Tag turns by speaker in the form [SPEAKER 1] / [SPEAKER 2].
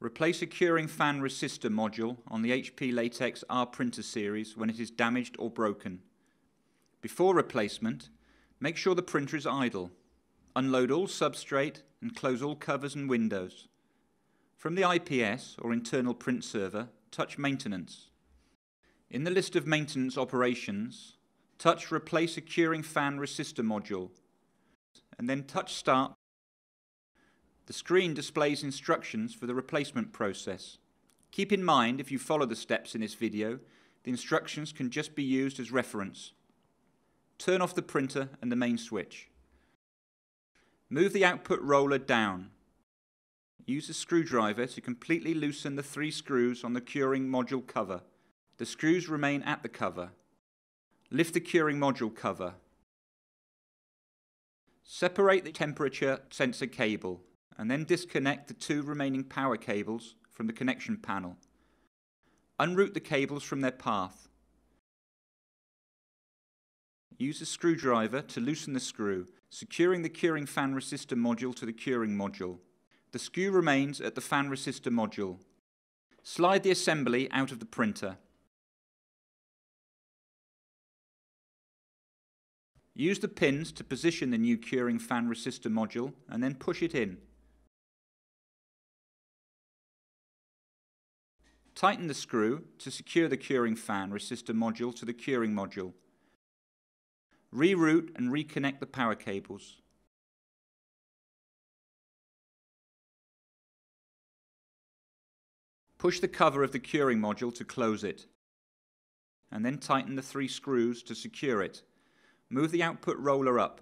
[SPEAKER 1] Replace a curing fan resistor module on the HP Latex R printer series when it is damaged or broken. Before replacement, make sure the printer is idle. Unload all substrate and close all covers and windows. From the IPS or internal print server, touch Maintenance. In the list of maintenance operations, touch Replace a curing fan resistor module and then touch Start. The screen displays instructions for the replacement process. Keep in mind, if you follow the steps in this video, the instructions can just be used as reference. Turn off the printer and the main switch. Move the output roller down. Use a screwdriver to completely loosen the 3 screws on the curing module cover. The screws remain at the cover. Lift the curing module cover. Separate the temperature sensor cable and then disconnect the 2 remaining power cables from the connection panel. Unroute the cables from their path. Use a screwdriver to loosen the screw, securing the curing fan resistor module to the curing module. The screw remains at the fan resistor module. Slide the assembly out of the printer. Use the pins to position the new curing fan resistor module and then push it in. Tighten the screw to secure the curing fan resistor module to the curing module. Reroute and reconnect the power cables. Push the cover of the curing module to close it, and then tighten the 3 screws to secure it. Move the output roller up.